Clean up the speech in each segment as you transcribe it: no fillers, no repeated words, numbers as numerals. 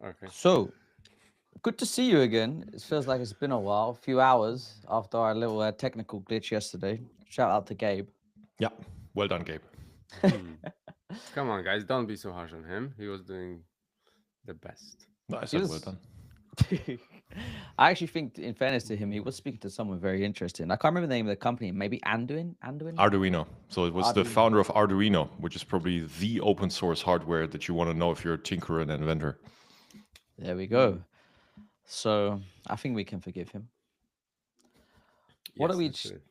Okay. So, good to see you again. It feels like it's been a while, a few hours after our little technical glitch yesterday. Shout out to Gabe. Yeah, well done, Gabe. Hmm. Come on, guys, don't be so harsh on him. He was doing the best. No, I He said well was. done. I actually think, in fairness to him, he was speaking to someone very interesting. I can't remember the name of the company. Maybe Anduin? Anduin? Arduino. So it was the Arduino. founder of Arduino, which is probably the open source hardware that you want to know if you're a tinkerer and inventor. There we Hmm. go. So, I think we can forgive him. What are Yes, we let's do it.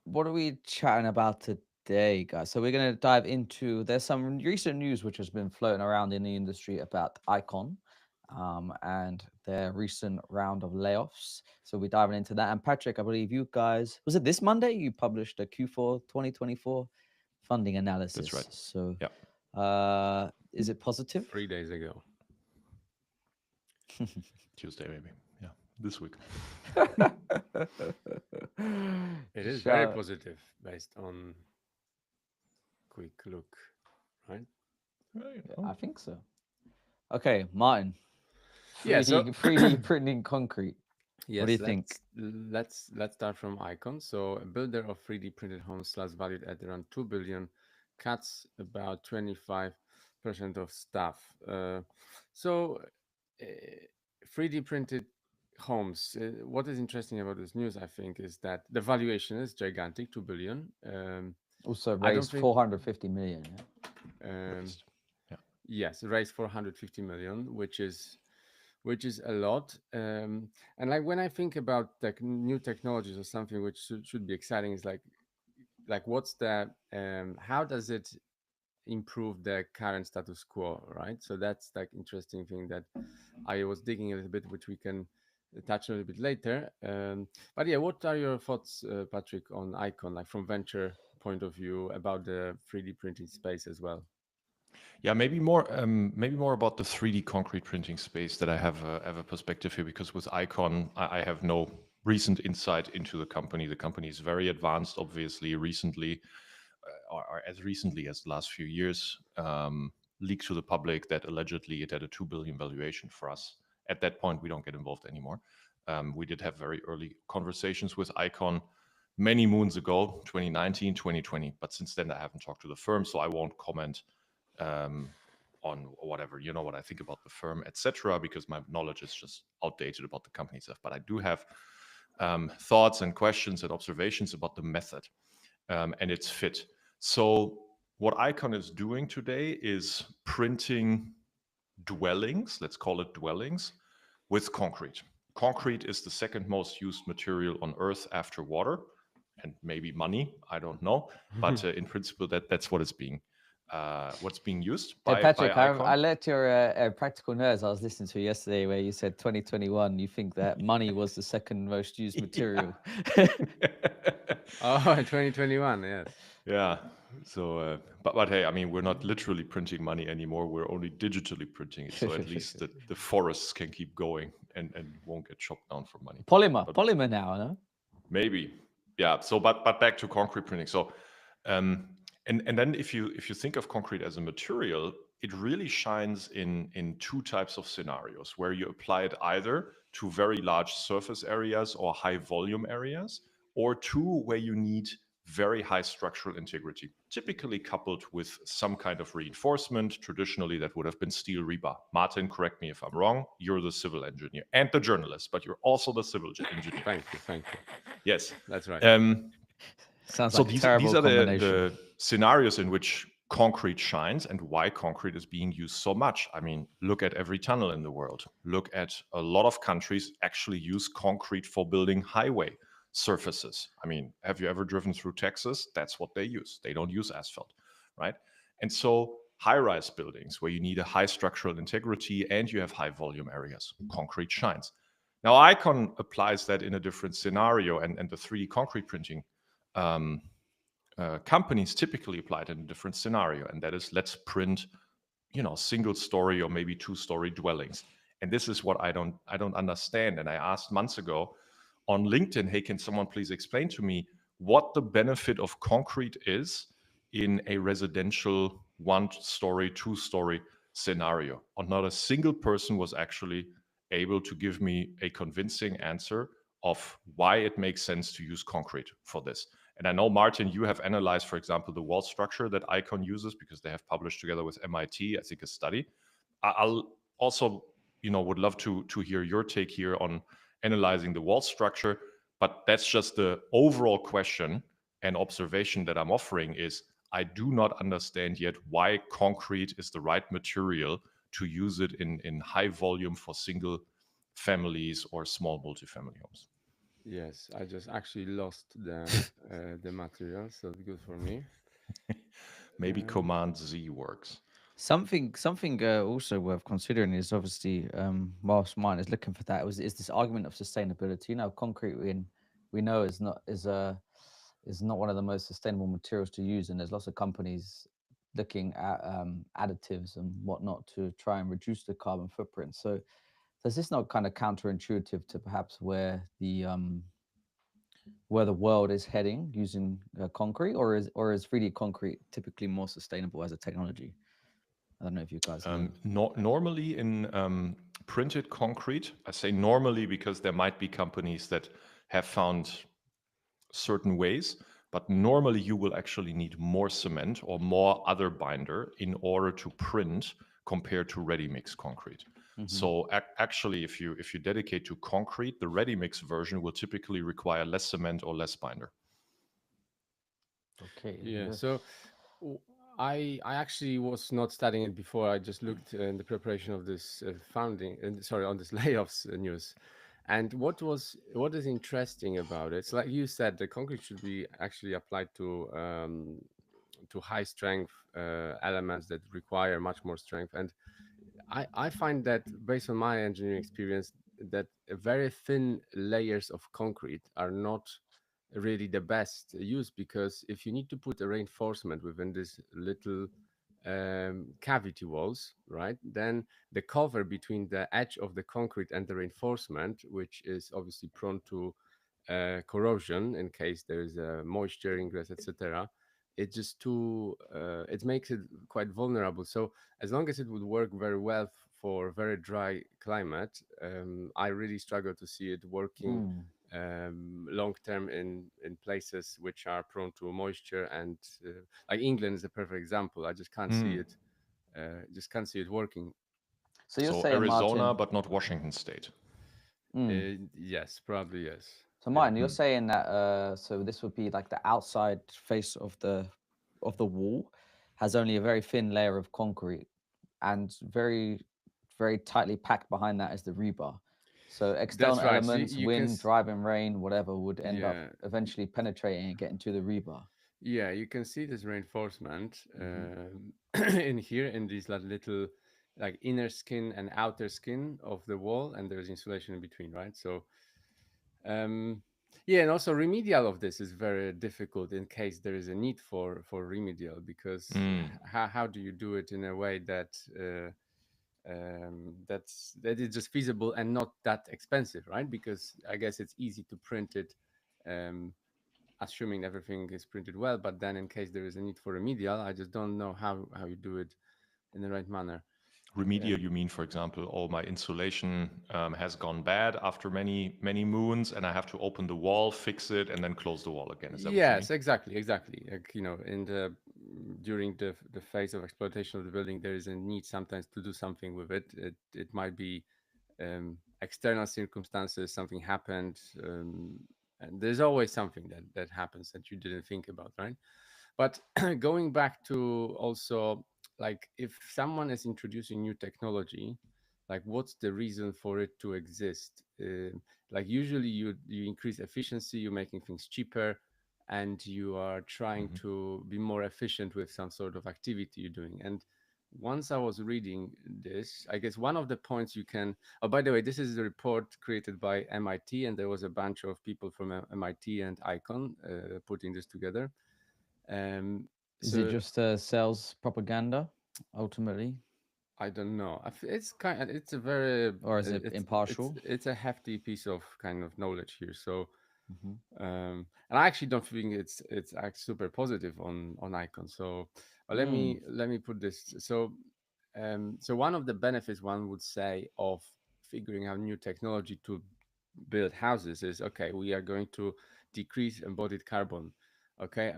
what are we chatting about today, guys? So we're going to dive into. There's some recent news which has been floating around in the industry about Icon, and their recent round of layoffs. So we're diving into that. And Patrick, I believe you guys, was it this Monday you published a Q4 2024 funding That's analysis? right. So, Yeah, is it positive? 3 days ago. Tuesday maybe. Yeah, this week. It is very Shout. positive based on quick look, right? I think so. Okay, Martin. Yeah. So 3D printing concrete. What do you yes, think? let's start from Icon. So a builder of 3D printed homes last valued at around 2 billion, cuts about 25% of staff. So uh, 3D printed homes. What is interesting about this news, I think, is that the valuation is gigantic, 2 billion. Also I don't raised think. 450 million. Yeah? Um, Raised. Yeah. yes, raised 450 million, which is a lot. And like when I think about new technologies or something which should be exciting, is like what's the how does it improve the current status quo, right? So that's like interesting thing that I was digging a little bit, which we can touch a little bit later. But yeah, what are your thoughts, Patrick, on Icon, like from venture point of view about the 3D printing space as well? Yeah, maybe more about the 3D concrete printing space that I have a perspective here because with Icon, I have no recent insight into the company. The company is very advanced, obviously, recently, or as recently as the last few years, leaked to the public that allegedly it had a 2 billion valuation for us. At that point, we don't get involved anymore. We did have very early conversations with Icon many moons ago, 2019, 2020, but since then I haven't talked to the firm, so I won't comment um, on whatever, you know, what I think about the firm, etc., because my knowledge is just outdated about the company stuff. But I do have thoughts and questions and observations about the method and its fit. So what Icon is doing today is printing dwellings, let's call it dwellings, with concrete. Concrete is the second most used material on Earth after water and maybe money. I don't know, but in principle, that's what is being what's being used Hey by Patrick, I Icon. let your practical nerds I was listening to yesterday where you said 2021 you think that money was the second most used material. Oh, 2021, yes. Yeah. So, but hey, I mean, we're not literally printing money anymore. We're only digitally printing it. So at least the forests can keep going and won't get chopped down for money. Polymer, But polymer now, no? maybe, yeah. So, but back to concrete printing. So, um, and then if you think of concrete as a material, it really shines in two types of scenarios where you apply it either to very large surface areas or high volume areas, or two where you need very high structural integrity, typically coupled with some kind of reinforcement. Traditionally, that would have been steel rebar. Martin, correct me if I'm wrong. You're the civil engineer and the journalist, but you're also the civil engineer. Thank you, thank you. Yes. That's right. Sounds So like a these terrible are combination. the scenarios in which concrete shines and why concrete is being used so much. I mean, look at every tunnel in the world. Look at a lot of countries actually use concrete for building highway surfaces. I mean, have you ever driven through Texas? That's what they use. They don't use asphalt, right? And so high-rise buildings where you need a high structural integrity and you have high volume areas, concrete shines. Now, Icon applies that in a different scenario, and the 3D concrete printing um, companies typically apply it in a different scenario, and that is let's print, single story or maybe two-story dwellings. And this is what I don't understand. And I asked months ago on LinkedIn, hey, can someone please explain to me what the benefit of concrete is in a residential one-story, two-story scenario. And not a single person was actually able to give me a convincing answer of why it makes sense to use concrete for this. And I know, Martin, you have analyzed, for example, the wall structure that Icon uses because they have published together with MIT, I think, a study. I'll also, would love to hear your take here on analyzing the wall structure. But that's just the overall question and observation that I'm offering is I do not understand yet why concrete is the right material to use it in high volume for single families or small multifamily homes. Yes, I just actually lost the material, so it's good for me. Maybe Um, Command Z works. Something also worth considering is obviously whilst mine is looking for that is this argument of sustainability. You know, concrete we know is not one of the most sustainable materials to use, and there's lots of companies looking at additives and whatnot to try and reduce the carbon footprint. So does this not kind of counterintuitive to perhaps where the world is heading using concrete, or is 3D concrete typically more sustainable as a technology? I don't know if you guys have a Normally in printed concrete, I say normally because there might be companies that have found certain ways, but normally you will actually need more cement or more other binder in order to print compared to ready mix concrete. Mhm. So actually, if you dedicate to concrete, the ready mix version will typically require less cement or less binder. Okay. yeah, so w- I actually was not studying it before. I just looked in the preparation of this founding, sorry, on this layoffs news. And what is interesting about it? So like you said, the concrete should be actually applied to high strength elements that require much more strength. And I find that based on my engineering experience, that very thin layers of concrete are not really the best use, because if you need to put a reinforcement within this little cavity walls, right, then the cover between the edge of the concrete and the reinforcement, which is obviously prone to corrosion in case there is a moisture ingress, etc., it just too it makes it quite vulnerable. So as long as it would work very well for very dry climate, I really struggle to see it working Mm. long term in places which are prone to moisture. And like England is a perfect example. I just can't see Hmm. it, working. So you're So saying, Arizona, Martin, but not Washington State. mm. Yes, probably yes. So Yeah. Martin, you're Hmm. saying that so this would be like the outside face of the wall has only a very thin layer of concrete, and very tightly packed behind that is the rebar. So external That's right. So elements, you can wind, driving rain, whatever, would end up yeah. eventually penetrating and getting to the rebar. Yeah, you can see this reinforcement Hmm. in here in these little like inner skin and outer skin of the wall, and there's insulation in between, right? So um, yeah, and also remedial of this is very difficult in case there is a need for remedial, because Hmm. how do you do it in a way that that is just feasible and not that expensive, right? Because I guess it's easy to print it. Um, Assuming everything is printed well, but then in case there is a need for remedial, I just don't know how you do it in the right manner. Remedial, you mean, for example, oh, my insulation has gone bad after many moons, and I have to open the wall, fix it, and then close the wall again. Is that what you mean? Yes, exactly. Like, in the during the phase of exploitation of the building, there is a need sometimes to do something with it. It might be external circumstances, something happened, and there's always something that happens that you didn't think about, right? But going back to also, like, if someone is introducing new technology, like what's the reason for it to exist? Like usually you increase efficiency, you're making things cheaper, and you are trying Hmm. to be more efficient with some sort of activity you're doing. And once I was reading this, I guess one of the points you can, oh, by the way, this is a report created by MIT, and there was a bunch of people from MIT and Icon putting this together. um, Is it so just sales propaganda ultimately, I don't know. It's it's a very or is it impartial? it's a hefty piece of kind of knowledge here. So Hmm. and I actually don't think it's super positive on Icon. So let me put this. So So one of the benefits, one would say, of figuring out new technology to build houses is, okay, we are going to decrease embodied carbon, okay,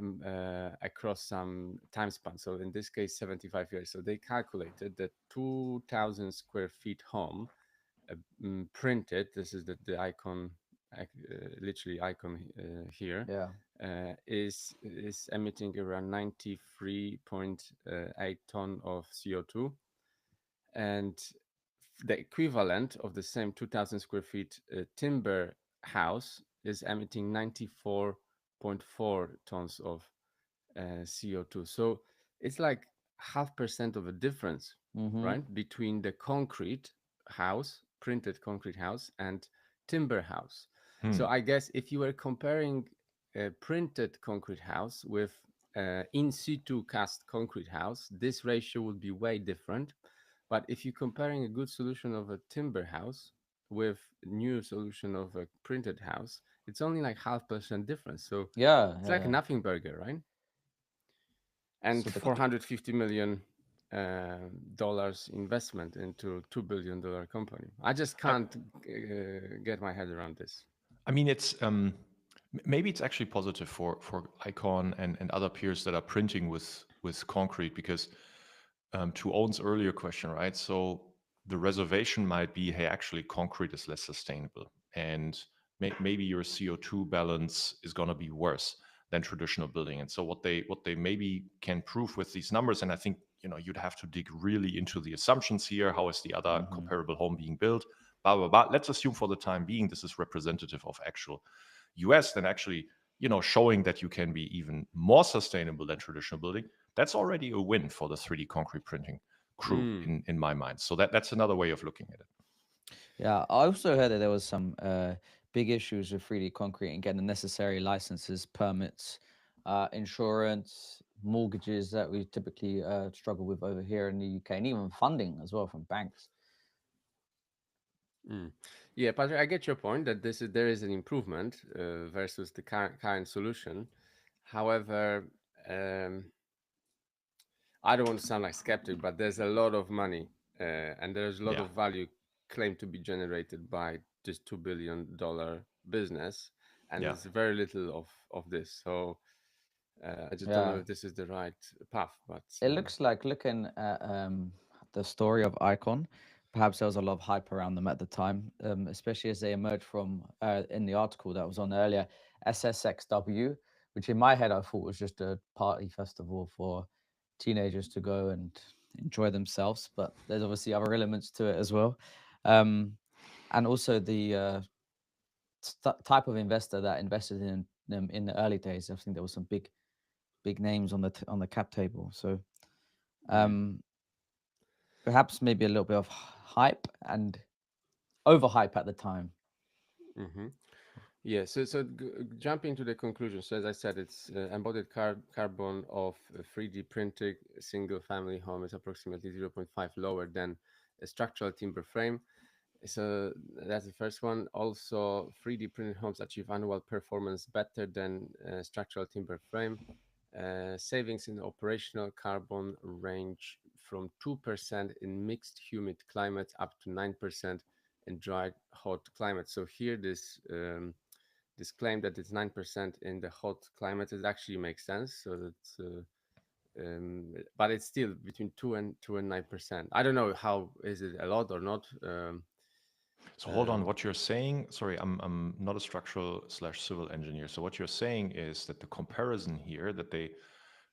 across some time span. So in this case, 75 years. So they calculated that 2,000 square feet home, printed. This is the icon, literally icon here, Yeah. is emitting around 93.8 ton of CO2, and the equivalent of the same 2,000 square feet timber house is emitting 94.4 tons of CO2. So it's like 0.5% of a difference, Mm-hmm. right, between the concrete house, printed concrete house, and timber house. Hmm. So I guess if you were comparing a printed concrete house with in situ cast concrete house, this ratio would be way different. But if you're comparing a good solution of a timber house with new solution of a printed house, it's only like 0.5% difference. So Yeah, it's yeah, like a yeah. nothing burger, right? And So the 450 million dollars investment into $2 billion company. I just I, can't get my head around this. I mean, it's maybe it's actually positive for Icon and other peers that are printing with concrete because to Owen's earlier question, right? So the reservation might be, hey, actually, concrete is less sustainable, and maybe your CO2 balance is going to be worse than traditional building. And so what they maybe can prove with these numbers, and I think you'd have to dig really into the assumptions here. How is the other hmm comparable home being built? Blah blah blah. Let's assume for the time being this is representative of actual US. Then actually, showing that you can be even more sustainable than traditional building, that's already a win for the 3D concrete printing crew Mm, in my mind. So that's another way of looking at it. Yeah, I also heard that there was some big issues with 3D concrete and getting the necessary licenses, permits, insurance, mortgages that we typically struggle with over here in the UK, and even funding as well from banks. mm. Yeah, Patrick, I get your point that there is an improvement versus the current solution. However, um, I don't want to sound like skeptic, but there's a lot of money and there's a lot Yeah, of value claimed to be generated by this $2 billion business, and yeah. there's very little of this. So I just don't know Yeah, if this is the right path, but it looks like looking at the story of Icon. Perhaps there was a lot of hype around them at the time, especially as they emerged from in the article that was on earlier, SSXW, which in my head I thought was just a party festival for teenagers to go and enjoy themselves. But there's obviously other elements to it as well, um, and also the type of investor that invested in them in the early days. I think there was some big names on the on the cap table. So. mm, Um, Perhaps maybe a little bit of hype and overhype at the time. hmm. Yeah, jumping to the conclusion. So as I said, it's embodied carbon of a 3D printed single family home is approximately zero point 0.5 lower than a structural timber frame. So that's the first one. Also, 3D printed homes achieve annual performance better than structural timber frame. Savings in operational carbon range from 2% in mixed humid climates up to 9% in dry hot climates. So here this claim that it's 9% in the hot climate, it actually makes sense. So that's but it's still between 2 and 9%. I don't know how is it a lot or not. So hold on, Um, what you're saying, sorry, I'm not a structural slash civil engineer. So what you're saying is that the comparison here that they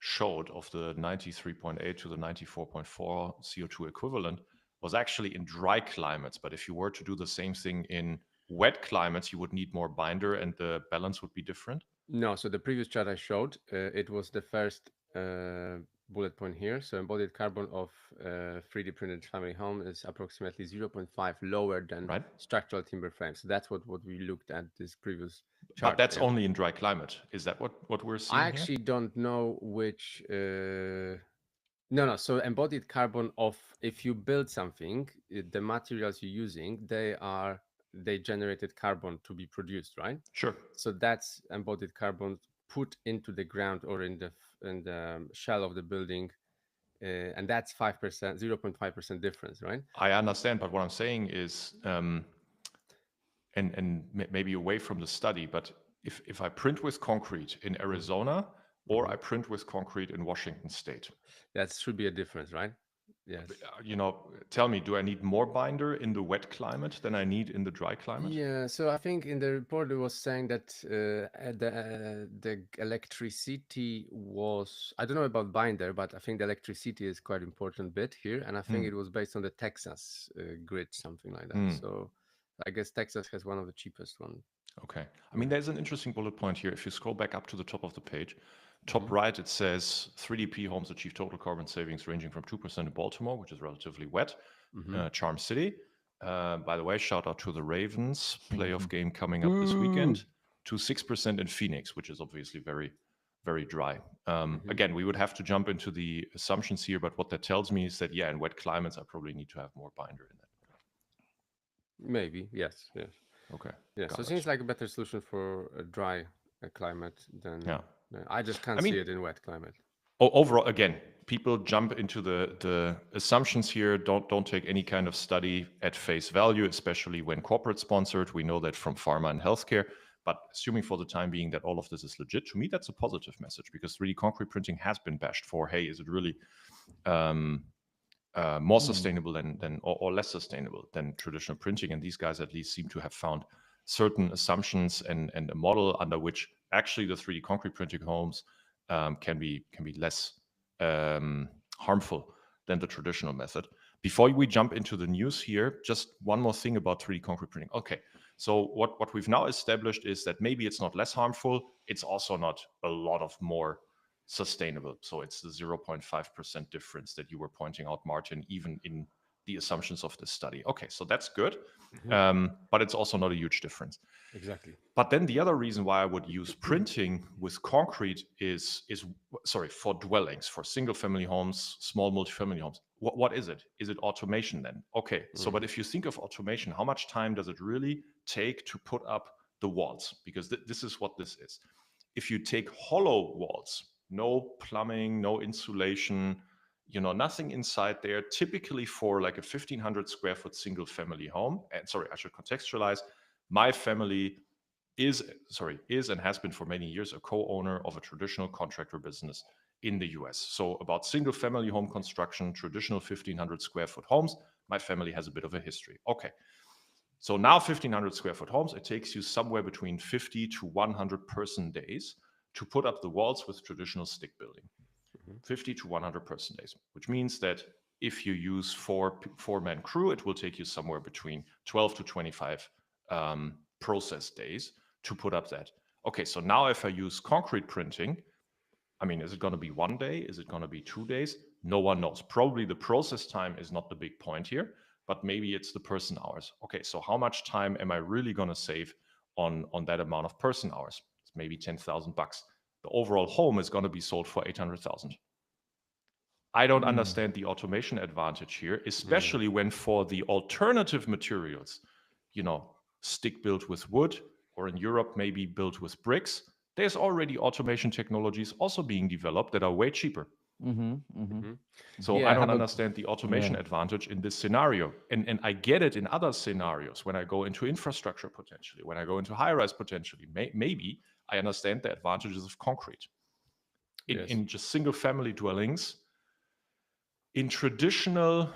showed of the 93.8 to the 94.4 CO2 equivalent was actually in dry climates. But if you were to do the same thing in wet climates, you would need more binder and the balance would be different, no, so the previous chart I showed, it was the first bullet point here. So embodied carbon of 3D printed family home is approximately zero point 0.5 lower than right? structural timber frame. So that's what we looked at this previous But chart. that's Yeah. only in dry climate. Is that what we're I seeing here? actually don't know which. No, no. So embodied carbon of if you build something, the materials you're using, they generated carbon to be produced, right? Sure. So that's embodied carbon put into the ground or in the shell of the building and that's 5%, 0.5% difference, right? I understand, but what I'm saying is, maybe away from the study, but if I print with concrete in Arizona or Mhm. I print with concrete in Washington State, That should be a difference, right? Yes. tell me, do I need more binder in the wet climate than I need in the dry climate? Yeah, so I think in the report it was saying that the electricity was, I don't know about binder, but I think the electricity is quite important bit here, and I think Hmm. it was based on the Texas grid, something like that. Hmm. So I guess Texas has one of the cheapest one. Okay. I mean, Yeah. there's an interesting bullet point here. If you scroll back up to the top of the page, top Hmm. right, it says 3DP homes achieve total carbon savings ranging from 2% in Baltimore, which is relatively wet, Hmm. Charm City. By the way, shout out to the Ravens playoff game coming up this Boo. weekend, to 6% in Phoenix, which is obviously very, very dry. Hmm. Again, we would have to jump into the assumptions here, but what that tells me is that, yeah, in wet climates, I probably need to have more binder in that. Maybe, yes, yes. Okay, Yeah, so got it it. seems like a better solution for a dry climate Yeah. than I just I can't see mean, it in wet climate. overall, again, people jump into the assumptions here. Don't take any kind of study at face value, especially when corporate sponsored. We know that from pharma and healthcare. But assuming for the time being that all of this is legit, to me that's a positive message, because 3D concrete printing has been bashed for, hey, is it really um, more Mm. sustainable or less sustainable than traditional printing? And these guys at least seem to have found certain assumptions and a model under which actually the 3D concrete printing homes can be less um, harmful than the traditional method. Before we jump into the news here, just one more thing about 3D concrete printing. Okay, so what we've now established is that maybe it's not less harmful, it's also not a lot of more sustainable. So it's the 0.5% difference that you were pointing out, Martin, even in the assumptions of this study. Okay, so that's good, Hmm. but it's also not a huge difference. Exactly. But then the other reason why I would use printing with concrete is sorry, for dwellings, for single family homes, small multifamily homes. What is it? Is it automation then? Okay, so but Hmm. if you think of automation, how much time does it really take to put up the walls? Because this is what this is. If you take hollow walls, no plumbing, no insulation, nothing inside there, typically for like a 1,500 square foot single family home. And sorry, I should contextualize. My family is and has been for many years a co-owner of a traditional contractor business in the US. So about single family home construction, traditional 1,500 square foot homes, my family has a bit of a history. Okay. So now 1,500 square foot homes, it takes you somewhere between 50 to 100 person days to put up the walls with traditional stick building. Hmm. 50 to 100 person days, which means that if you use four-man crew, it will take you somewhere between 12 to 25 process days to put up that. Okay, so now if I use concrete printing, I mean, is it going to be 1 day? Is it going to be 2 days? No one knows. Probably the process time is not the big point here, but maybe it's the person hours. Okay, so how much time am I really going to save on that amount of person hours? It's maybe $10,000. The overall home is going to be sold for 800,000. I don't Mm. understand the automation advantage here, Hmm. especially when for the alternative materials, you know, stick built with wood, or in Europe, maybe built with bricks, there's already automation technologies also being developed that are way cheaper. Mm-hmm. Mm-hmm. Hmm. So I I Yeah. don't have a understand the automation yeah. advantage in this scenario. And I get it in other scenarios when I go into infrastructure potentially, when I go into high rise potentially. Maybe I understand the advantages of concrete. Yes. In just single family dwellings, in traditional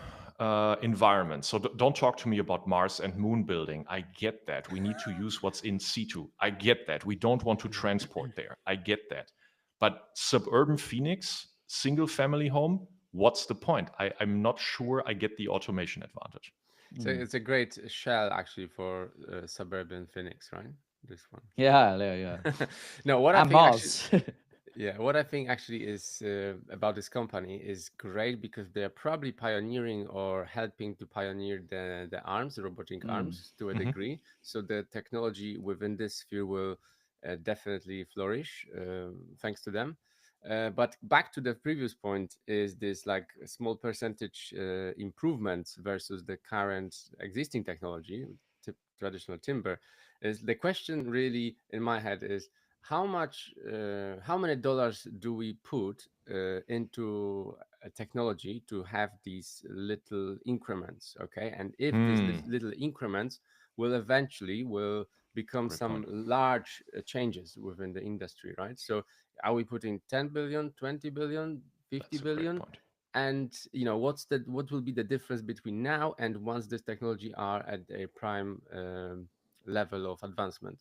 environments, so don't talk to me about Mars and moon building. I get that. We need to use what's in situ. I get that. We don't want to transport there. I get that. But suburban Phoenix, single family home, what's the point? I'm not sure I get the automation advantage. So Mm. it's a great shell actually for suburban Phoenix, right? This one. Yeah, yeah, yeah. No, what I And think actually, Mars. yeah, what I think actually is about this company is great because they're probably pioneering or helping to pioneer the arms, the robotic Mm. arms to a Hmm. degree. So the technology within this sphere will definitely flourish thanks to them. But back to the previous point is this like a small percentage improvements versus the current existing technology, traditional timber. Is the question really in my head is how many dollars do we put into technology to have these little increments, okay? And if these Hmm. little increments will eventually will become Great point. some large changes within the industry, right? So are we putting 10 billion, 20 billion, 50 That's a great billion? point. And what will be the difference between now and once this technology are at a prime level of advancement?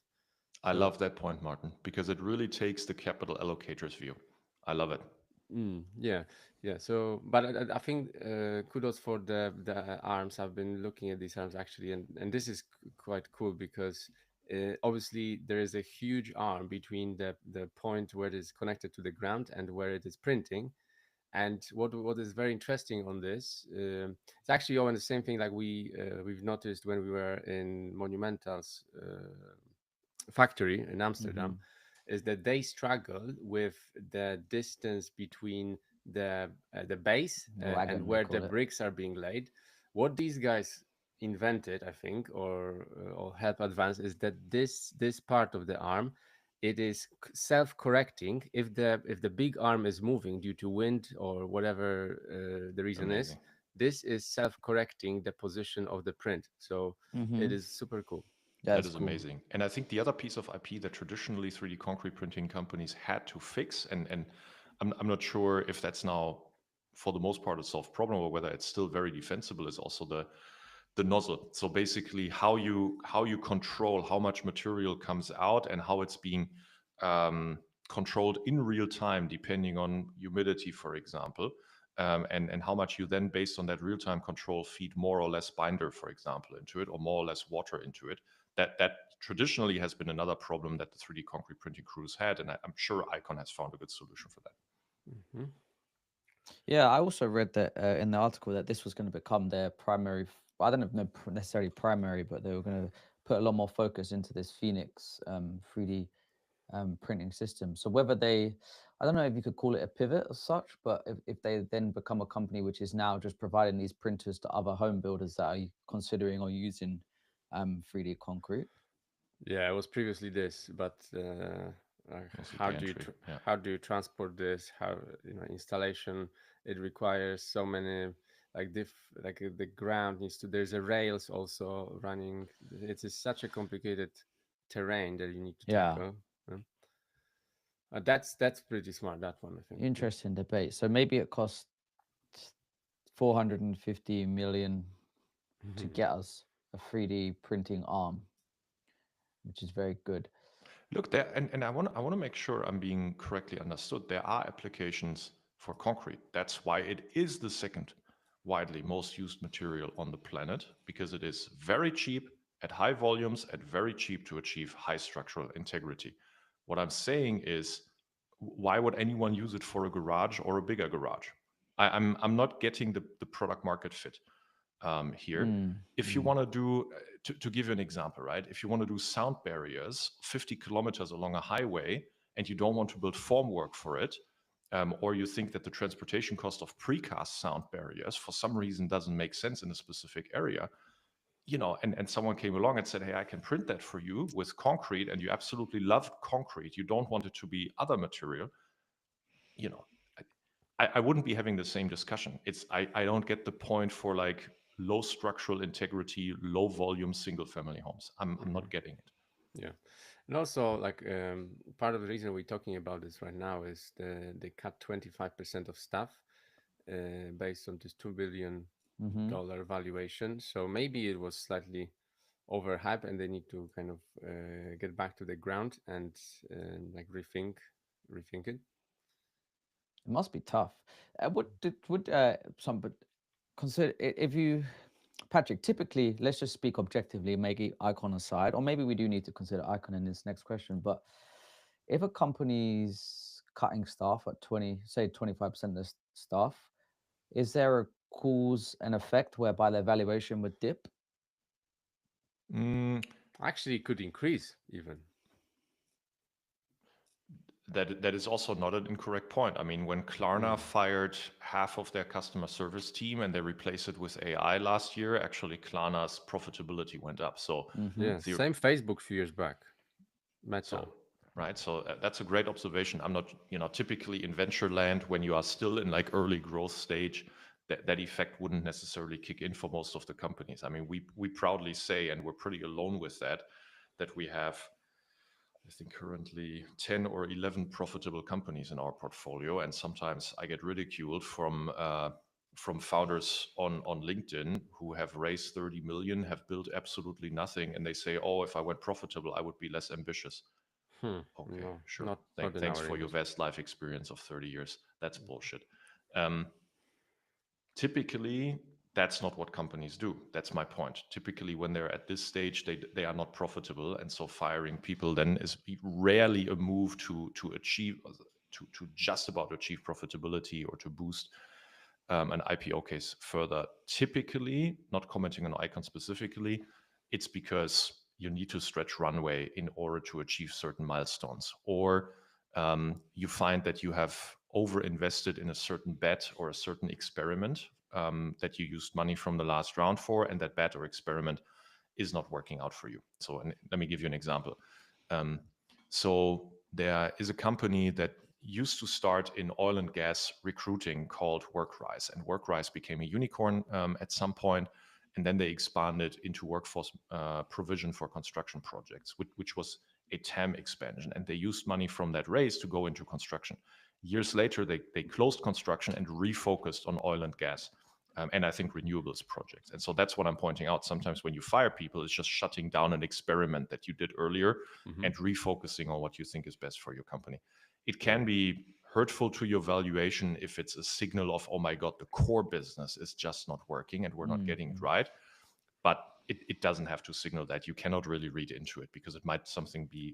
I So love that point, Martin, because it really takes the capital allocator's view. I love it. yeah, yeah. So, but I think kudos for the arms. I've been looking at these arms actually, and this is quite cool because obviously there is a huge arm between the point where it is connected to the ground and where it is printing. And what is very interesting on this, it's actually all the same thing like we've noticed when we were in Monumental's factory in Mm-hmm. Amsterdam, is that they struggle with the distance between the base The and wagon, they where the call it. bricks are being laid. What these guys invented, I think, or help advance, is that this part of the arm, it is self-correcting if the big arm is moving due to wind or whatever the reason is. Amazing. This is self-correcting the position of the print, so Mm-hmm. it is super cool. That That's is cool. amazing. And I think the other piece of IP that traditionally 3D concrete printing companies had to fix, and I'm not sure if that's now, for the most part, a solved problem or whether it's still very defensible, is also the nozzle. So basically, how you control how much material comes out and how it's being um, controlled in real time, depending on humidity, for example, and how much you then, based on that real time control, feed more or less binder, for example, into it, or more or less water into it. That traditionally has been another problem that the 3D concrete printing crews had, and I'm sure Icon has found a good solution for that. Mhm. Yeah, I also read that in the article that this was going to become their primary. I don't know if necessarily primary, but they were going to put a lot more focus into this Phoenix 3D printing system. So whether they, I don't know if you could call it a pivot as such, but if they then become a company which is now just providing these printers to other home builders that are considering or using 3D concrete. Yeah, it was previously this, but Mostly how do you gantry. Yeah. how do you transport this? How installation? It requires so many the ground needs to. There's a rails also running. It is such a complicated terrain that you need to Yeah, tackle. Yeah. That's pretty smart. That one, I think. Yeah. interesting debate. So maybe it costs 450 million to get us a 3D printing arm, which is very good. Look there, and I want to make sure I'm being correctly understood. There are applications for concrete. That's why it is the second widely most used material on the planet, because it is very cheap at high volumes, at very cheap to achieve high structural integrity. What I'm saying is, why would anyone use it for a garage or a bigger garage? I'm not getting the product market fit here. Mm, If you mm. want to do, to give you an example, right? If you want to do sound barriers 50 kilometers along a highway and you don't want to build formwork for it, or you think that the transportation cost of precast sound barriers for some reason doesn't make sense in a specific area, and someone came along and said, hey, I can print that for you with concrete, and you absolutely love concrete, you don't want it to be other material, you know, I wouldn't be having the same discussion. I don't get the point for like low structural integrity, low volume single family homes. I'm Mhm. not getting it. Yeah, and also part of the reason we're talking about this right now is they cut 25% of staff based on this Mm-hmm. $2 billion valuation. So maybe it was slightly overhyped, and they need to kind of get back to the ground and like rethink it. It must be tough. Would some but consider if you, Patrick? Typically, let's just speak objectively, maybe Icon aside, or maybe we do need to consider Icon in this next question. But if a company's cutting staff at 20, say 25% of the staff, is there a cause and effect whereby their valuation would dip? Mm, Actually, it could increase even. that is also not an incorrect point. I mean, when Klarna Mm. fired half of their customer service team and they replaced it with AI last year, actually Klarna's profitability went up. So Mm-hmm. Yeah, the same Facebook few years back, Meta. so right? So that's a great observation. I'm not, typically in venture land when you are still in like early growth stage, that effect wouldn't necessarily kick in for most of the companies. I mean, we proudly say, and we're pretty alone with that we have, I think, currently 10 or 11 profitable companies in our portfolio. And sometimes I get ridiculed from founders on LinkedIn who have raised 30 million, have built absolutely nothing, and they say, "Oh, if I went profitable, I would be less ambitious." Okay, No, sure. not in Thanks our for your industry. vast life experience of 30 years. That's bullshit. Um, Typically, that's not what companies do. That's my point. Typically, when they're at this stage, they are not profitable, and so firing people then is rarely a move to achieve to just about achieve profitability or to boost an IPO case further. Typically, not commenting on Icon specifically, it's because you need to stretch runway in order to achieve certain milestones, or you find that you have over invested in a certain bet or a certain experiment that you used money from the last round for, and that bet or experiment is not working out for you. So, and let me give you an example. Um, so there is a company that used to start in oil and gas recruiting called Workrise, and Workrise became a unicorn at some point, and then they expanded into workforce provision for construction projects, which was a TAM expansion, and they used money from that raise to go into construction. Years later, they closed construction and refocused on oil and gas. And I think renewables projects. And so that's what I'm pointing out. Sometimes when you fire people, it's just shutting down an experiment that you did earlier Hmm. and refocusing on what you think is best for your company. It Yeah. can be hurtful to your valuation if it's a signal of, oh my God, the core business is just not working and we're not getting it Mhm. right. But it doesn't have to signal that. You cannot really read into it because it might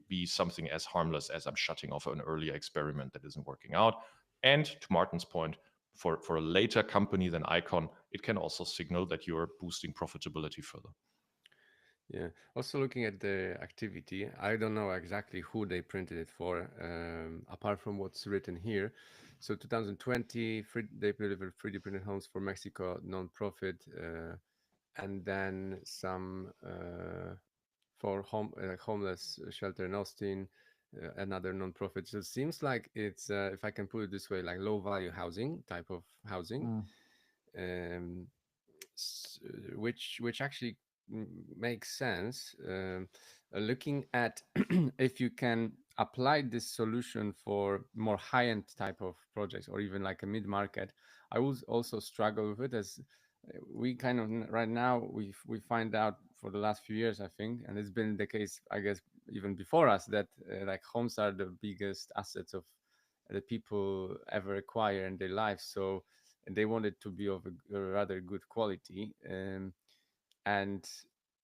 be something as harmless as I'm shutting off an earlier experiment that isn't working out. And to Martin's point, for a later company than Icon, it can also signal that you're boosting profitability further. Yeah. Also looking at the activity, I don't know exactly who they printed it for, apart from what's written here. So 2020, they delivered 3D printed homes for Mexico non-profit, and then some for homeless shelter in Austin, another non-profit. So it seems like it's, if I can put it this way, like low value housing type of housing. Mm. Um, which actually makes sense. Looking at if you can apply this solution for more high-end type of projects or even like a mid-market, I would also struggle with it as we kind of right now we find out for the last few years, I think, and it's been the case, I guess, even before us, that like homes are the biggest assets of the people ever acquire in their lives. So and they want it to be of a rather good quality. And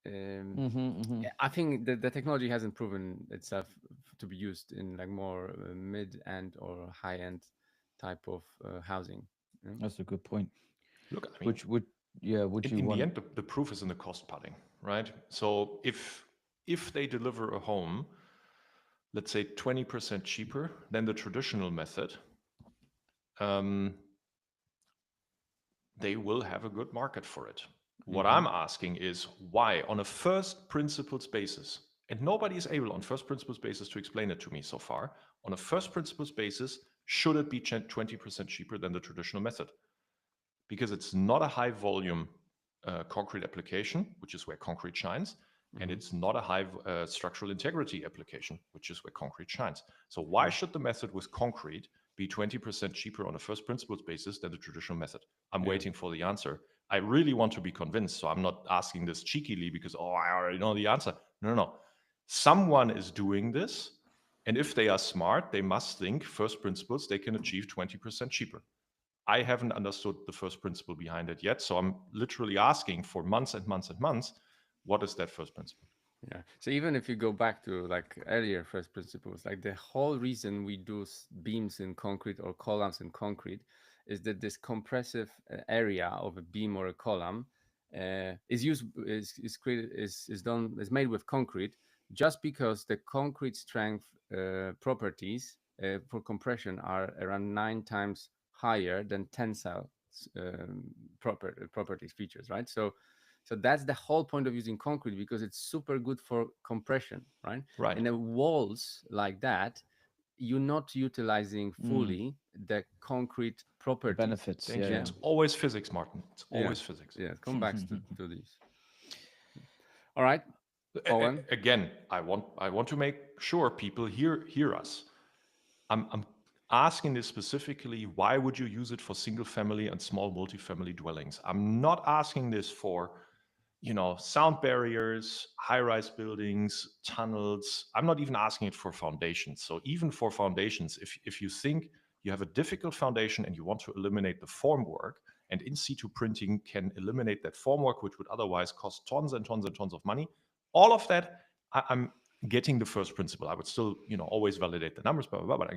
Mhm. Mhm. yeah, I think the technology hasn't proven itself to be used in like more mid end or high end type of housing. Yeah. That's a good point. Look, I mean, Which would yeah, would you in the want? end, the proof is in the cost padding, right? So if they deliver a home, let's say 20% cheaper than the traditional method, um, they will have a good market for it. What Mm-hmm. I'm asking is why, on a first principles basis, and nobody is able on first principles basis to explain it to me so far, on a first principles basis, should it be 20% cheaper than the traditional method? Because it's not a high volume concrete application, which is where concrete shines, and Mm-hmm. it's not a high structural integrity application, which is where concrete shines. So why should the method with concrete be 20% cheaper on a first principles basis than the traditional method? I'm Yeah. waiting for the answer. I really want to be convinced, so I'm not asking this cheekily because, oh, I already know the answer. No, no, no. Someone is doing this, and if they are smart, they must think first principles they can achieve 20% cheaper. I haven't understood the first principle behind it yet. So I'm literally asking for months and months and months, what is that first principle? Yeah. So even if you go back to like earlier first principles, like the whole reason we do beams in concrete or columns in concrete is that this compressive area of a beam or a column is used is created is done is made with concrete just because the concrete strength properties for compression are around 9 times higher than tensile properties features, right? So So that's the whole point of using concrete, because it's super good for compression, right? Right. And the walls like that, you're not utilizing Mm. fully the concrete The properties. benefits. Thank Yeah, you. Yeah, It's always physics, Martin. It's yeah, always physics. yeah. Come back yeah. to this. All right, Owen. Again, I want to make sure people hear us. I'm asking this specifically. Why would you use it for single family and small multifamily dwellings? I'm not asking this for, sound barriers, high-rise buildings, tunnels. I'm not even asking it for foundations. So even for foundations, if you think you have a difficult foundation and you want to eliminate the formwork, and in situ printing can eliminate that formwork, which would otherwise cost tons and tons and tons of money, all of that, I'm getting the first principle. I would still, always validate the numbers, blah, blah, blah, but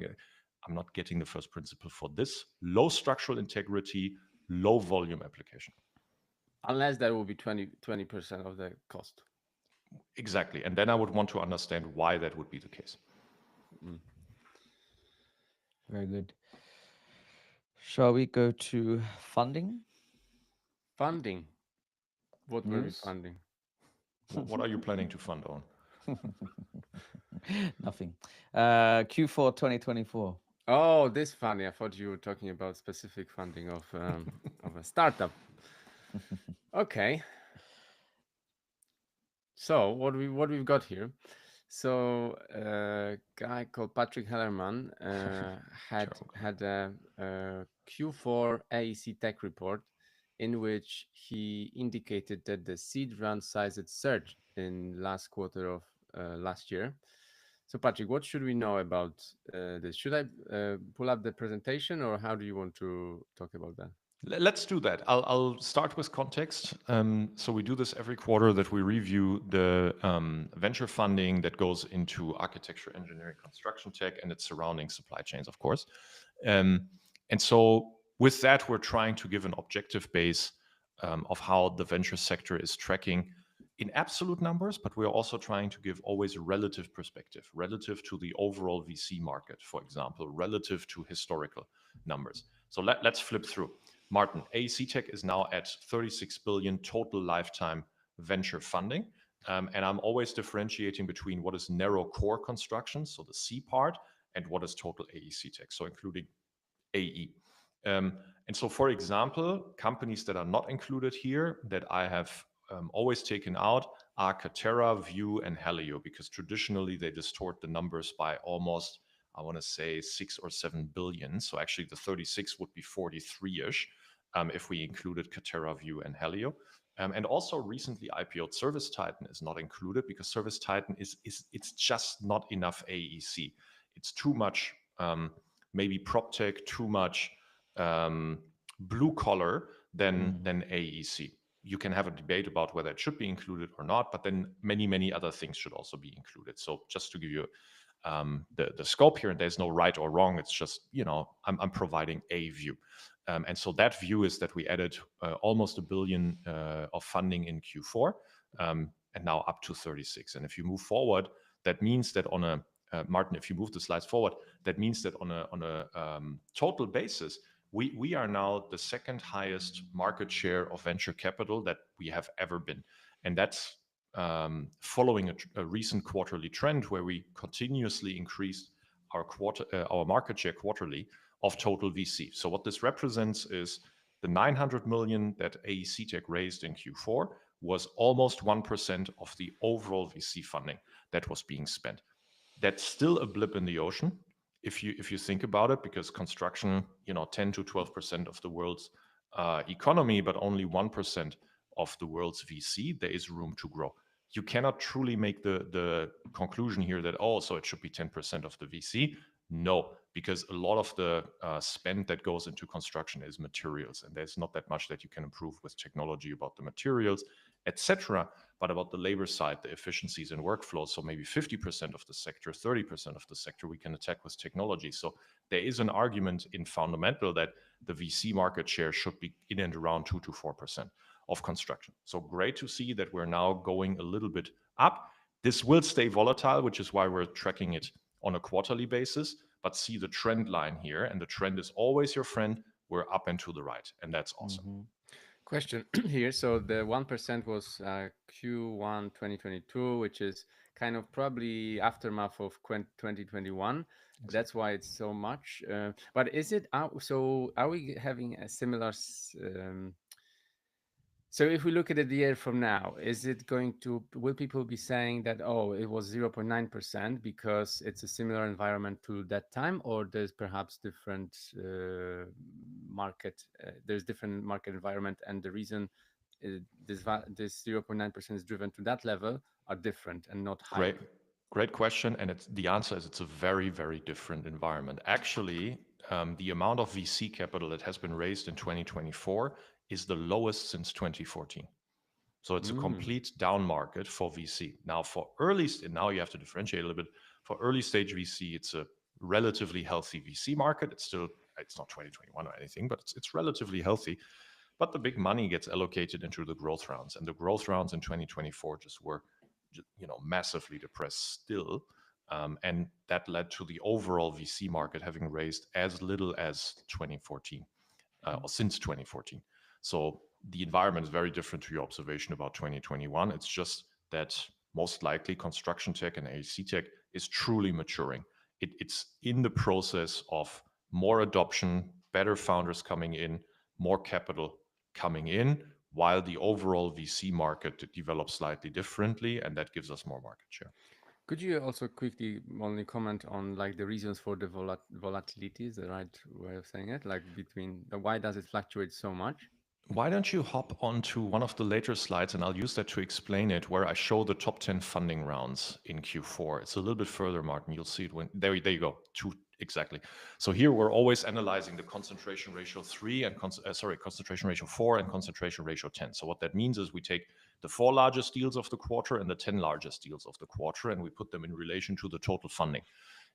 I'm not getting the first principle for this low structural integrity, low volume application. Unless that will be 20% of the cost. Exactly. And then I would want to understand why that would be the case. Mm. Very good. Shall we go to funding Funding. What were we news? funding? What are you planning to fund on? Nothing. Q4 2024. Oh, this funding. I thought you were talking about specific funding of a startup. Okay. So what we've got here. So a guy called Patrick Hellerman had Sure. had a Q4 AEC Tech report in which he indicated that the seed round size had surged in last quarter of last year. So Patrick, what should we know about this? Should I pull up the presentation, or how do you want to talk about that? Let's do that. I'll start with context. So we do this every quarter, that we review the venture funding that goes into architecture, engineering, construction tech, and its surrounding supply chains, of course. And so with that, we're trying to give an objective base of how the venture sector is tracking in absolute numbers, but we're also trying to give always a relative perspective, relative to the overall VC market, for example, relative to historical numbers. So let's flip through. Martin, AEC Tech is now at 36 billion total lifetime venture funding. And I'm always differentiating between what is narrow core construction, so the C part, and what is total AEC Tech, so including AE. And so, for example, companies that are not included here that I have always taken out are Katerra, View, and Helio, because traditionally they distort the numbers by almost, I want to say, 6 or 7 billion. So actually the 36 would be 43-ish if we included Katerra, View, and Helio. And also recently IPO'd Service Titan is not included, because Service Titan it's just not enough AEC. It's too much maybe prop tech, too much blue collar than AEC. You can have a debate about whether it should be included or not, but then many other things should also be included. So just to give you the scope here, and there's no right or wrong. It's just, I'm providing a view. And so that view is that we added almost 1 billion of funding in Q4, and now up to 36. And if you move forward, that means that on a Martin, if you move the slides forward, that means that on a total basis, we are now the second highest market share of venture capital that we have ever been, and that's following a recent quarterly trend where we continuously increased our market share quarterly of total VC. So what this represents is the 900 million that AEC Tech raised in Q4 was almost 1% of the overall VC funding that was being spent. That's still a blip in the ocean if you think about it, because construction, 10 to 12% of the world's economy, but only 1% of the world's VC. There is room to grow. You cannot truly make the conclusion here that, so it should be 10% of the VC. No, because a lot of the spend that goes into construction is materials, and there's not that much that you can improve with technology about the materials, etc., but about the labor side, the efficiencies and workflows. So maybe 50% of the sector, 30% of the sector we can attack with technology. So there is an argument in fundamental that the VC market share should be in and around 2 to 4% of construction. So great to see that we're now going a little bit up. This will stay volatile, which is why we're tracking it on a quarterly basis, but see the trend line here, and the trend is always your friend. We're up and to the right, and that's awesome. Question here. So the 1% was Q1 2022, which is kind of probably aftermath of 2021. That's Exactly. why it's so much. But is it so? Are we having a similar so if we look at it a year from now, is it going to, will people be saying that, oh, it was 0.9% because it's a similar environment to that time, or there's perhaps different there's different market environment, and the reason this 0.9% is driven to that level are different and not Great, higher? great question. And the answer is it's a very, very different environment. Actually, the amount of VC capital that has been raised in 2024 is the lowest since 2014. So it's a Mm, complete down market for VC. Now, now you have to differentiate a little bit. For early stage VC, it's a relatively healthy VC market. It's not 2021 or anything, but it's relatively healthy. But the big money gets allocated into the growth rounds, and the growth rounds in 2024 just were, massively depressed still, and that led to the overall VC market having raised as little as 2014 or since 2014. So the environment is very different to your observation about 2021. It's just that most likely construction tech and AEC tech is truly maturing. It's in the process of more adoption, better founders coming in, more capital coming in, while the overall VC market develops slightly differently, and that gives us more market share. could you also quickly only comment on like the reasons for the volatility, is the right way of saying it, like between why does it fluctuate so much? Why don't you hop onto one of the later slides and I'll use that to explain it, where I show the top 10 funding rounds in Q4. It's a little bit further, Martin. You'll see it when there you go. Two exactly. So here we're always analyzing the concentration ratio 3 and concentration ratio 4 and concentration ratio 10. So what that means is we take the 4 largest deals of the quarter and the 10 largest deals of the quarter, and we put them in relation to the total funding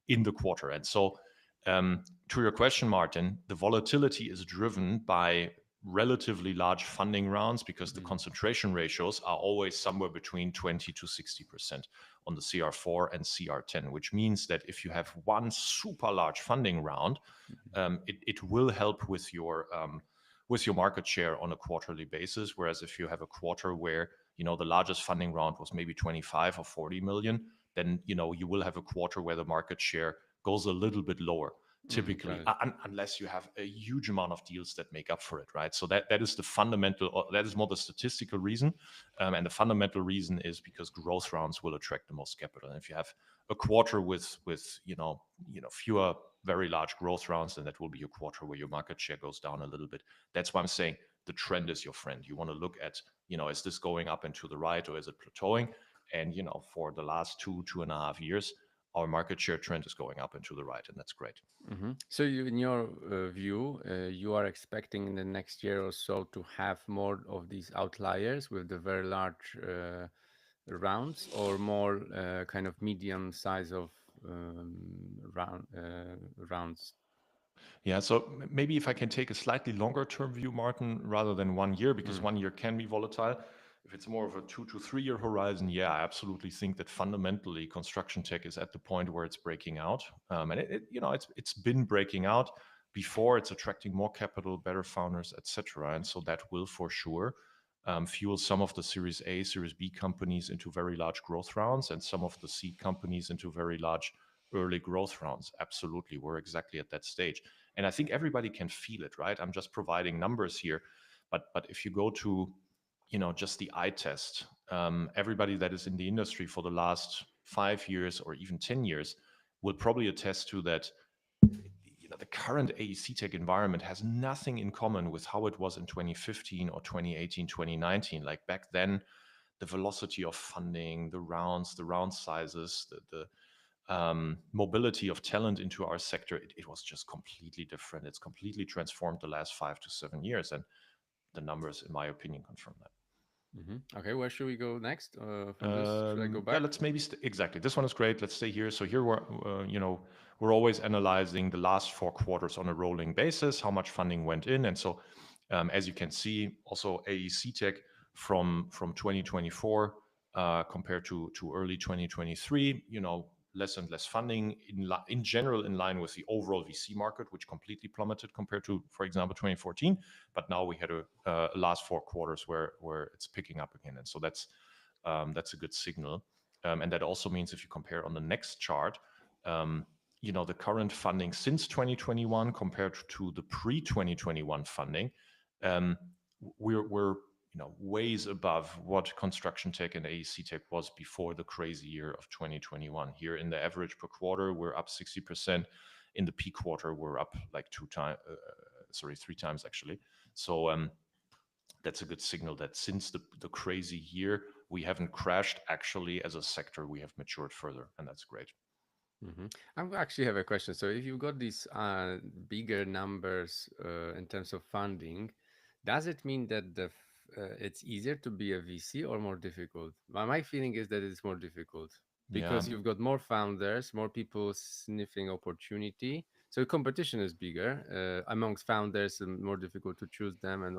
in the quarter. And so to your question, Martin, the volatility is driven by relatively large funding rounds because the concentration ratios are always somewhere between 20 to 60% on the CR4 and CR10, which means that if you have one super large funding round, it will help with your market share on a quarterly basis. Whereas if you have a quarter where the largest funding round was maybe 25 or 40 million, then you will have a quarter where the market share goes a little bit lower typically, Got it. unless you have a huge amount of deals that make up for it, right? So that is the fundamental, or that is more the statistical reason, and the fundamental reason is because growth rounds will attract the most capital. And if you have a quarter with fewer very large growth rounds, then that will be a quarter where your market share goes down a little bit. That's why I'm saying the trend is your friend. You want to look at, is this going up and to the right or is it plateauing? And for the last 2.5 years, our market share trend is going up and to the right, and that's great. So you, in your view, you are expecting in the next year or so to have more of these outliers with the very large rounds, or more kind of medium size of rounds? Yeah, so maybe if I can take a slightly longer term view, Martin, rather than 1 year, because 1 year can be volatile. If it's more of a 2 to 3 year horizon, yeah, I absolutely think that fundamentally construction tech is at the point where it's breaking out, and it's been breaking out before. It's attracting more capital, better founders, etc., and so that will for sure fuel some of the Series A, Series B companies into very large growth rounds, and some of the seed companies into very large early growth rounds. Absolutely, we're exactly at that stage. And I think everybody can feel it, right? I'm just providing numbers here, but if you go to just the eye test, everybody that is in the industry for the last 5 years or even 10 years will probably attest to that. The current AEC tech environment has nothing in common with how it was in 2015 or 2018, 2019. Like back then, the velocity of funding, the round sizes, the mobility of talent into our sector, it was just completely different. It's completely transformed the last 5 to 7 years, and the numbers, in my opinion, confirm that. Okay, where should we go next from this? Should I go Yeah, back? let's maybe exactly. This one is great. Let's stay here. So here we're always analyzing the last 4 quarters on a rolling basis, how much funding went in, and so as you can see, also AEC Tech from 2024 compared to early 2023, less and less funding in general, in line with the overall VC market, which completely plummeted compared to, for example, 2014. But now we had a last 4 quarters where it's picking up again, and so that's a good signal. And that also means if you compare on the next chart, the current funding since 2021 compared to the pre-2021 funding, we're ways above what construction tech and AEC tech was before the crazy year of 2021. Here in the average per quarter, we're up 60%. In the peak quarter, we're up like 3 times actually. So that's a good signal that since the crazy year, we haven't crashed. Actually, as a sector, we have matured further, and that's great. I actually have a question. So if you've got these bigger numbers in terms of funding, does it mean that it's easier to be a VC or more difficult? My feeling is that it's more difficult because Yeah. you've got more founders, more people sniffing opportunity. So competition is bigger amongst founders, and more difficult to choose them, and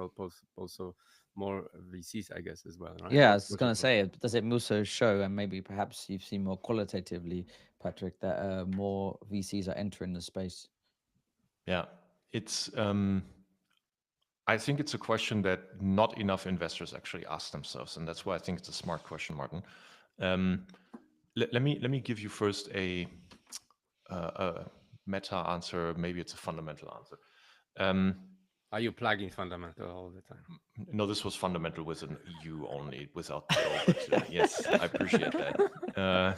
also more VCs, I guess, as well, right? Yeah, I What's was your going to thought? say, does it also show, and maybe perhaps you've seen more qualitatively, Patrick, that more VCs are entering the space? Yeah, it's. I think it's a question that not enough investors actually ask themselves, and that's why I think it's a smart question, Martin. Let me give you first a meta answer. Maybe it's a fundamental answer. Are you plugging fundamental all the time? No, this was fundamental with an EU only, without the O. But yes, I appreciate that.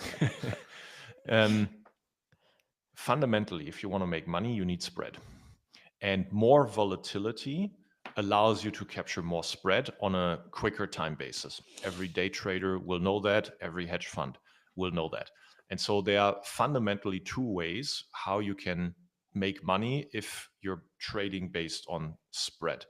Fundamentally, if you want to make money, you need spread. And more volatility allows you to capture more spread on a quicker time basis. Every day trader will know that. Every hedge fund will know that. And so there are fundamentally two ways how you can make money if you're trading based on spread.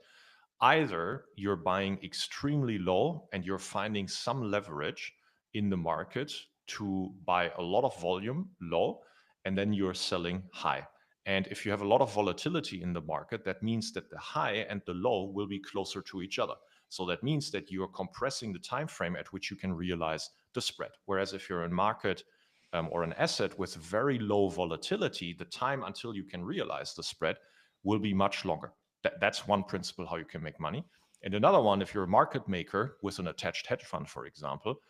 Either you're buying extremely low and you're finding some leverage in the market to buy a lot of volume low, and then you're selling high. And if you have a lot of volatility in the market, that means that the high and the low will be closer to each other. So that means that you're compressing the time frame at which you can realize the spread. Whereas if you're in market or an asset with very low volatility, the time until you can realize the spread will be much longer. That's one principle how you can make money. And another one, if you're a market maker with an attached hedge fund, for example,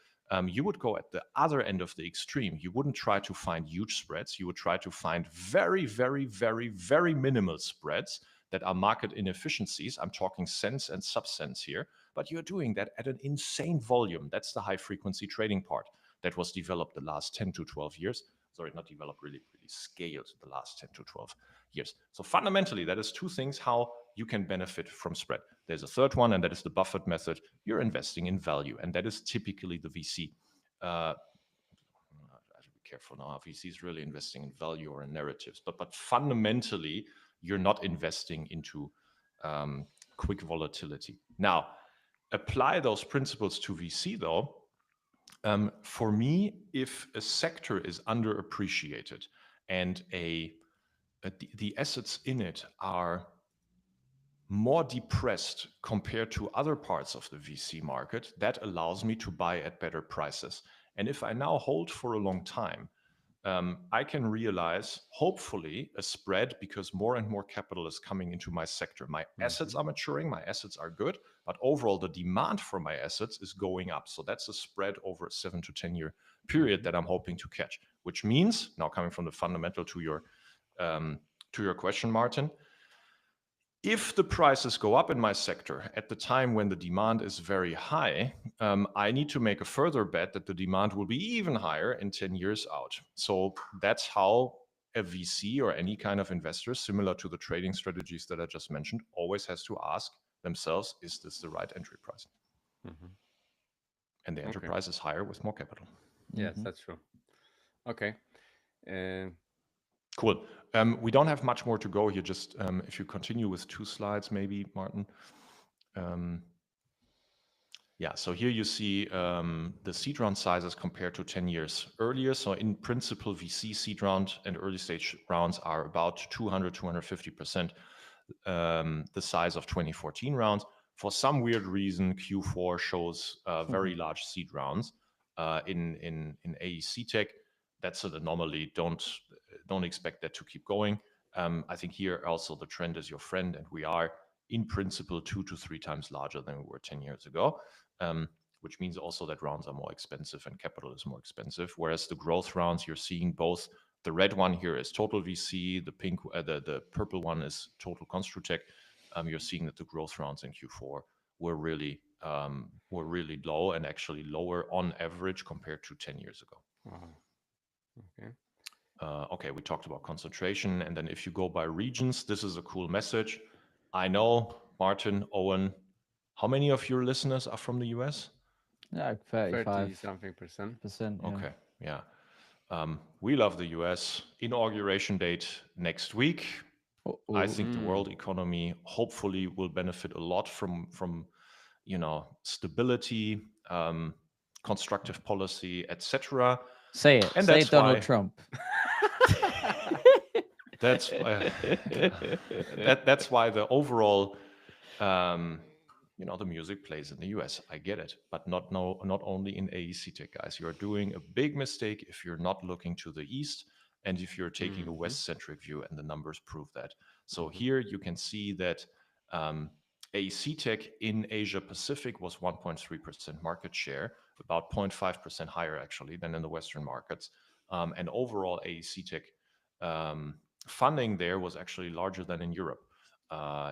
you would go at the other end of the extreme. You wouldn't try to find huge spreads. You would try to find very, very, very, very minimal spreads that are market inefficiencies. I'm talking cents and sub-cents here, but you're doing that at an insane volume. That's the high frequency trading part that was developed the last 10 to 12 years. Sorry, not developed, really scaled the last 10 to 12 years. So fundamentally, that is two things how you can benefit from spread. There's a third one, and that is the Buffett method. You're investing in value, and that is typically the VC. I should be careful now. VC is really investing in value or in narratives, but fundamentally, you're not investing into quick volatility. Now, apply those principles to VC though. For me, if a sector is underappreciated and the assets in it are more depressed compared to other parts of the VC market, that allows me to buy at better prices. And if I now hold for a long time, I can realize, hopefully, a spread because more and more capital is coming into my sector. My assets are maturing, my assets are good, but overall, the demand for my assets is going up. So that's a spread over a 7 to 10 year period that I'm hoping to catch, which means, now coming from the fundamental to your question, Martin, if the prices go up in my sector at the time when the demand is very high, I need to make a further bet that the demand will be even higher in 10 years out. So that's how a VC or any kind of investor, similar to the trading strategies that I just mentioned, always has to ask themselves, is this the right entry price? And the entry price is higher with more capital. Yes, that's true. Okay. Cool. We don't have much more to go here. Just if you continue with 2 slides, maybe, Martin. Yeah, so here you see the seed round sizes compared to 10 years earlier. So in principle, VC seed round and early stage rounds are about 200, 250% the size of 2014 rounds. For some weird reason, Q4 shows very large seed rounds in AEC tech. that's an anomaly. Don't expect that to keep going. I think here also the trend is your friend, and we are in principle 2 to 3 times larger than we were 10 years ago, which means also that rounds are more expensive and capital is more expensive. Whereas the growth rounds, you're seeing both. The red one here is total VC. The pink, the purple one is total Construtech. You're seeing that the growth rounds in Q4 were really low and actually lower on average compared to 10 years ago. Wow. Okay. Okay, we talked about concentration. And then if you go by regions, this is a cool message. I know, Martin, Owen, how many of your listeners are from the US? Yeah, 30 35%. something percent. Yeah. Okay, yeah. We love the US. Inauguration date next week. I Oh, think the world economy hopefully will benefit a lot from stability, constructive policy, etc. say it. And Say that's Donald why Trump. that's that's why the overall the music plays in the US. I get it, but not only in AEC tech, guys. You're doing a big mistake if you're not looking to the east and if you're taking a Mm-hmm. West-centric view, and the numbers prove that. So Mm-hmm. here you can see that AEC tech in Asia Pacific was 1.3% market share, about 0.5% higher actually than in the Western markets. And overall AEC tech funding there was actually larger than in Europe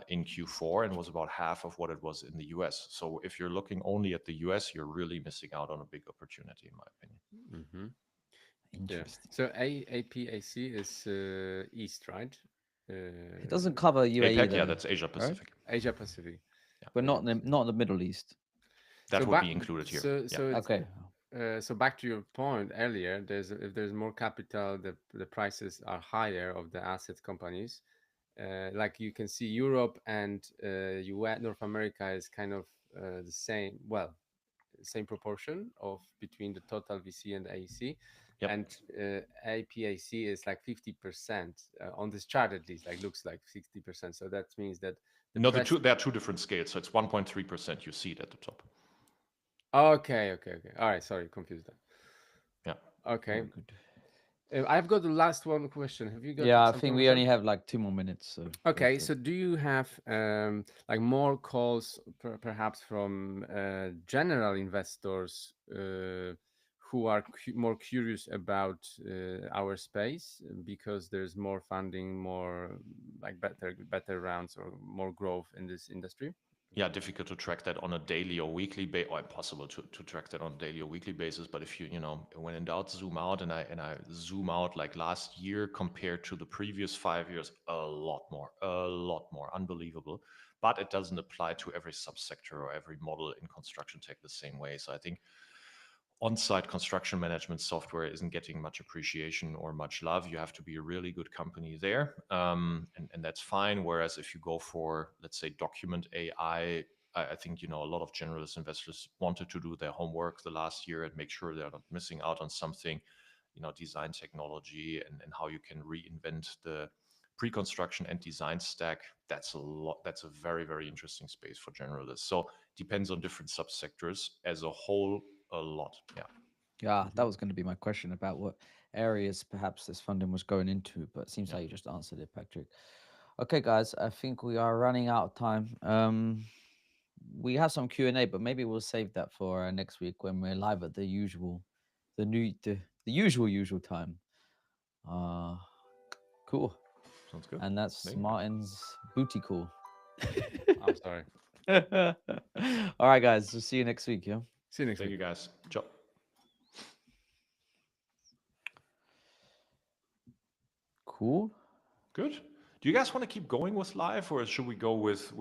in Q4 and was about half of what it was in the US. So if you're looking only at the US, you're really missing out on a big opportunity, in my opinion. Mm-hmm. Yeah. Interesting. So APAC is east, right? It doesn't Uh, cover UAE APEC, yeah, though, that's Asia right? Pacific. Asia Pacific. Yeah, But Yeah. not in the Middle East. So that would back. be included here. So Yeah. so it's Okay. so back to your point earlier. If there's more capital, the prices are higher of the asset companies. Like you can see, Europe and US, North America is kind of the same. Well, same proportion of between the total VC and AEC, Yep. and APAC is like 50% on this chart, at least. Like looks like 60%. So that means that the No, press. there are two different scales. So it's 1.3%. You see it at the top. Okay. All right. Sorry, confused that. Yeah. Okay. Very good. I've got the last one question. Have you got Yeah, I something, think we Marcel? only have like 2 more minutes, so go Okay, for it. so do you have like more calls perhaps from general investors who are more curious about our space because there's more funding, more like better rounds or more growth in this industry? Yeah, difficult to track that on a daily or weekly basis, or impossible to track that on a daily or weekly basis. But if when in doubt, zoom out, and I zoom out like last year compared to the previous 5 years, a lot more, unbelievable. But it doesn't apply to every subsector or every model in construction tech the same way. So I think on-site construction management software isn't getting much appreciation or much love. You have to be a really good company there, and that's fine. Whereas if you go for, let's say, document AI, I think a lot of generalist investors wanted to do their homework the last year and make sure they're not missing out on something, design technology and how you can reinvent the pre-construction and design stack. That's a lot. That's a very, very interesting space for generalists. So depends on different subsectors. As a whole, a lot. Yeah. Yeah, that Mhm. was going to be my question about what areas perhaps this funding was going into, but it seems Yeah. like you just answered it, Patrick. Okay, guys, I think we are running out of time. We have some Q&A, but maybe we'll save that for next week when we're live at the usual, the usual time. Uh, cool. Sounds good. And that's Thank you. Martin's booty call. I'm sorry. All right, guys. We'll see you next week. Yeah. See you next Thank week. you, guys. Ciao. Cool. Good. Do you guys want to keep going with live, or should we go with